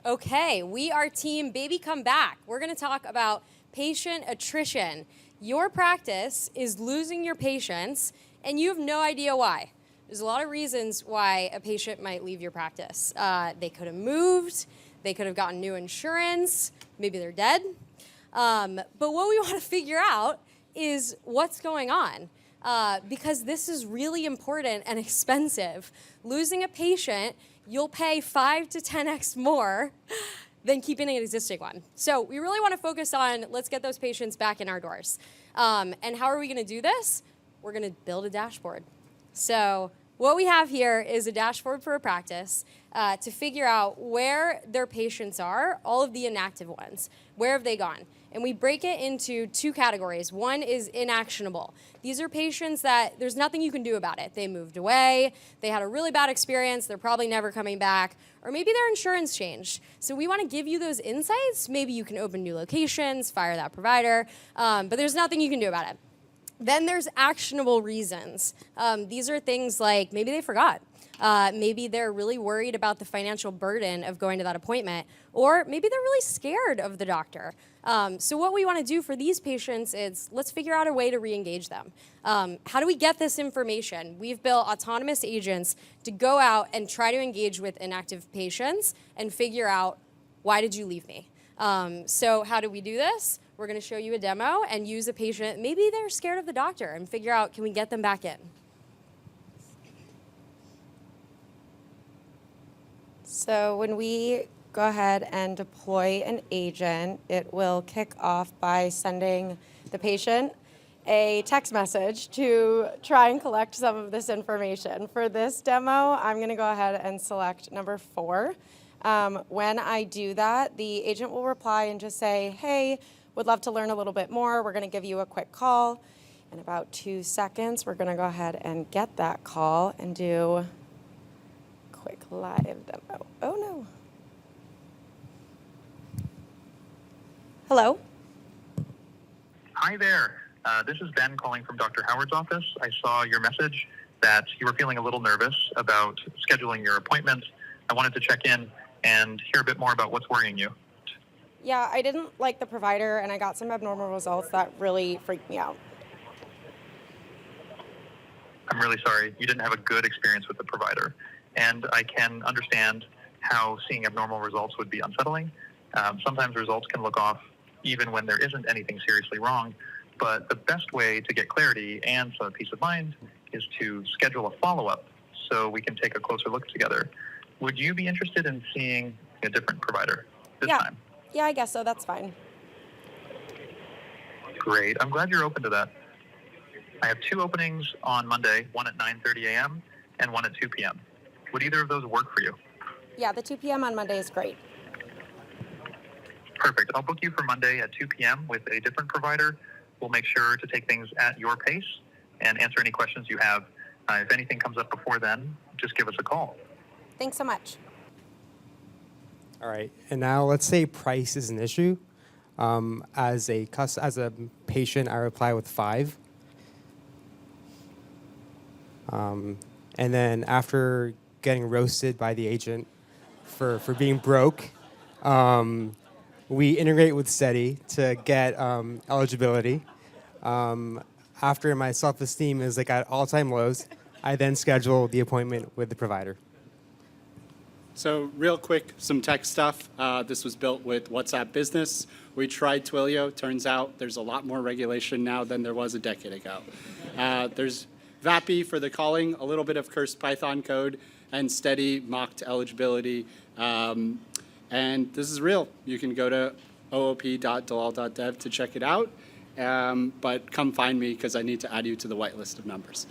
Okay, we are Team Baby Come Back. We're going to talk about patient attrition. Your practice is losing your patients, and you have no idea why. There's a lot of reasons why a patient might leave your practice. They could have moved, they could have gotten new insurance, maybe they're dead. But what we want to figure out is what's going on. Because this is really important and expensive. Losing a patient, you'll pay 5 to 10x more than keeping an existing one. So we really want to focus on, let's get those patients back in our doors. And how are we going to do this? We're going to build a dashboard. So what we have here is a dashboard for a practice to figure out where their patients are, all of the inactive ones. Where have they gone? And we break it into 2 categories. One is inactionable. These are patients that there's nothing you can do about it. They moved away, they had a really bad experience, they're probably never coming back, or maybe their insurance changed. So we want to give you those insights. Maybe you can open new locations, fire that provider, but there's nothing you can do about it. Then there's actionable reasons. These are things like maybe they forgot. Maybe they're really worried about the financial burden of going to that appointment, or maybe they're really scared of the doctor. So what we want to do for these patients is let's figure out a way to re-engage them. How do we get this information? We've built autonomous agents to go out and try to engage with inactive patients and figure out, why did you leave me? So how do we do this? We're going to show you a demo and use a patient. Maybe they're scared of the doctor and figure out, can we get them back in? So when we go ahead and deploy an agent, it will kick off by sending the patient a text message to try and collect some of this information. For this demo, I'm going to go ahead and select number 4. When I do that, the agent will reply and just say, hey, would love to learn a little bit more. We're going to give you a quick call. In about 2 seconds, we're going to go ahead and get that call and do a quick live demo. Oh, no. Hello? Hi there. This is Ben calling from Dr. Howard's office. I saw your message that you were feeling a little nervous about scheduling your appointment. I wanted to check in and hear a bit more about what's worrying you. Yeah, I didn't like the provider, and I got some abnormal results that really freaked me out. I'm really sorry. You didn't have a good experience with the provider. And I can understand how seeing abnormal results would be unsettling. Sometimes results can look off even when there isn't anything seriously wrong. But the best way to get clarity and some peace of mind is to schedule a follow-up so we can take a closer look together. Would you be interested in seeing a different provider this time? Yeah, I guess so. That's fine. Great. I'm glad you're open to that. I have 2 openings on Monday, one at 9:30 a.m. and one at 2 p.m. Would either of those work for you? Yeah, the 2 p.m. on Monday is great. Perfect. I'll book you for Monday at 2 p.m. with a different provider. We'll make sure to take things at your pace and answer any questions you have. If anything comes up before then, just give us a call. Thanks so much. All right, and now let's say price is an issue. As a patient, I reply with 5. And then after getting roasted by the agent for being broke, we integrate with SETI to get eligibility. After my self-esteem is like at all-time lows, I then schedule the appointment with the provider. So real quick, some tech stuff. This was built with WhatsApp Business. We tried Twilio. Turns out there's a lot more regulation now than there was a decade ago. There's VAPI for the calling, a little bit of cursed Python code, and steady mocked eligibility. And this is real. You can go to oop.dalal.dev to check it out. But come find me because I need to add you to the whitelist of members.